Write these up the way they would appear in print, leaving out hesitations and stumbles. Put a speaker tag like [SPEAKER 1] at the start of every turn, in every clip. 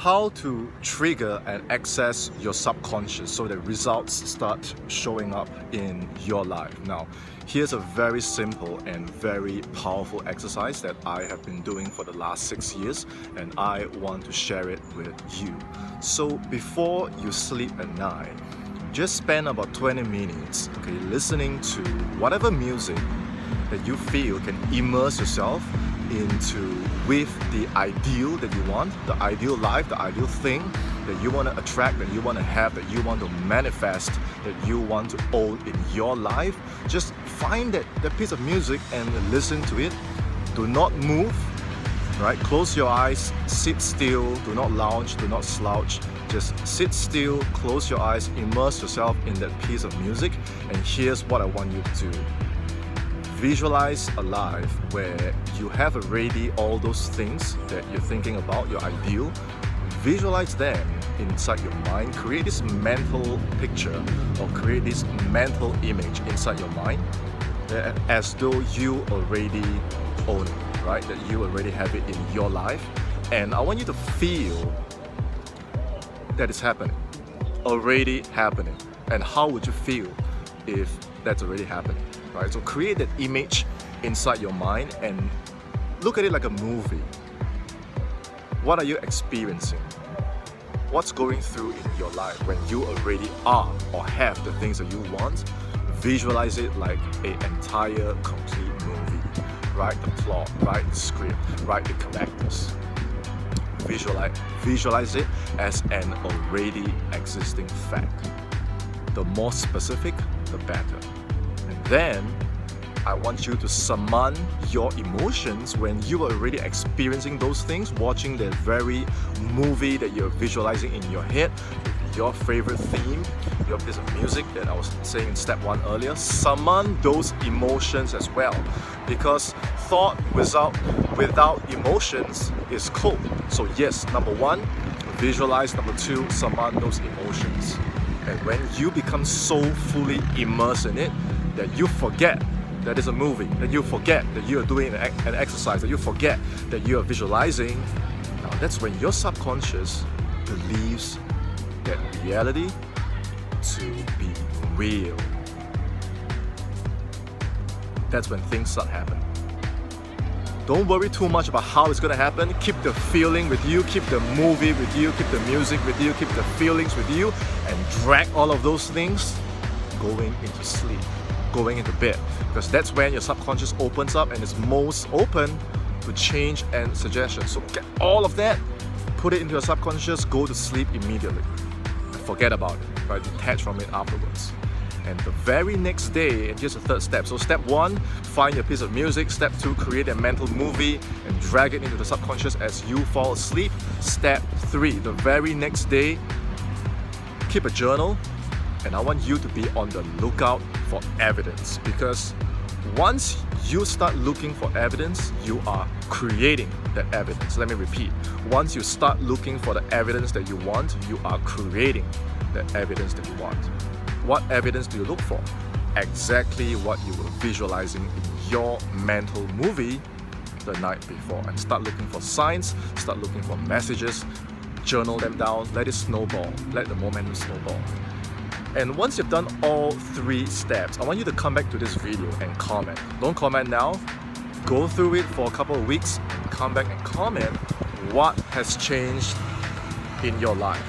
[SPEAKER 1] how to trigger and access your subconscious so that results start showing up in your life. Now, here's a very simple and very powerful exercise that I have been doing for the last 6 years, and I want to share it with you. So before you sleep at night, just spend about 20 minutes, listening to whatever music that you feel can immerse yourself into with the ideal that you want, the ideal life, the ideal thing that you want to attract, that you want to have, that you want to manifest, that you want to own in your life. Just find that piece of music and listen to it. Do not move, right? Close your eyes, sit still, do not lounge, do not slouch. Just sit still, close your eyes, immerse yourself in that piece of music, and here's what I want you to do. Visualize a life where you have already all those things that you're thinking about, your ideal. Visualize them inside your mind. Create this mental picture or create this mental image inside your mind as though you already own it, right? That you already have it in your life. And I want you to feel that it's happening, already happening. And how would you feel if that's already happening? Right? So create that image inside your mind and look at it like a movie. What are you experiencing? What's going through in your life when you already are or have the things that you want? Visualize it like an entire complete movie. Write the plot, write the script, write the characters. Visualize it as an already existing fact. The more specific, the better. Then I want you to summon your emotions when you are already experiencing those things, watching the very movie that you're visualizing in your head, your favorite theme, your piece of music that I was saying in step 1 earlier. Summon those emotions as well, because thought without emotions is cold. So yes, number 1, visualize. Number 2, summon those emotions. And when you become so fully immersed in it that you forget that it's a movie, that you forget that you are doing an exercise, that you forget that you are visualizing, now that's when your subconscious believes that reality to be real. That's when things start happening. Don't worry too much about how it's going to happen. Keep the feeling with you, keep the movie with you, keep the music with you, keep the feelings with you, and drag all of those things going into sleep, going into bed, because that's when your subconscious opens up and is most open to change and suggestion. So get all of that, put it into your subconscious, go to sleep immediately. Forget about it, right? Detach from it afterwards. And the very next day, and here's the third step. So step 1, find your piece of music. Step 2, create a mental movie and drag it into the subconscious as you fall asleep. Step 3, the very next day, keep a journal. And I want you to be on the lookout for evidence, because once you start looking for evidence, you are creating that evidence. Let me repeat. Once you start looking for the evidence that you want, you are creating the evidence that you want. What evidence do you look for? Exactly what you were visualizing in your mental movie the night before. And start looking for signs, start looking for messages, journal them down, let it snowball, let the momentum snowball. And once you've done all 3 steps, I want you to come back to this video and comment. Don't comment now. Go through it for a couple of weeks and come back and comment what has changed in your life.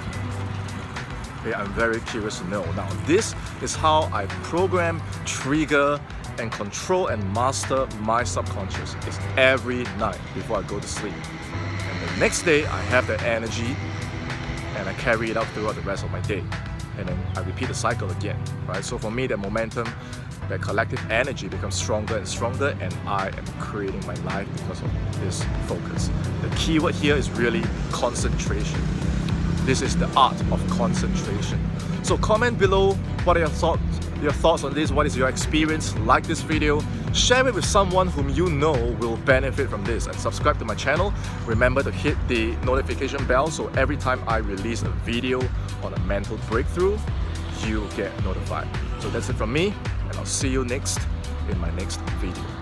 [SPEAKER 1] Okay, I'm very curious to know. Now, this is how I program, trigger, and control and master my subconscious. It's every night before I go to sleep. And the next day, I have the energy and I carry it out throughout the rest of my day. And then I repeat the cycle again, right? So for me, that momentum, that collective energy becomes stronger and stronger, and I am creating my life because of this focus. The key word here is really concentration. This is the art of concentration. So comment below, what are your thoughts on this? What is your experience? Like this video, share it with someone whom you know will benefit from this, and subscribe to my channel. Remember to hit the notification bell so every time I release a video on a mental breakthrough, you get notified. So that's it from me, and I'll see you next in my next video.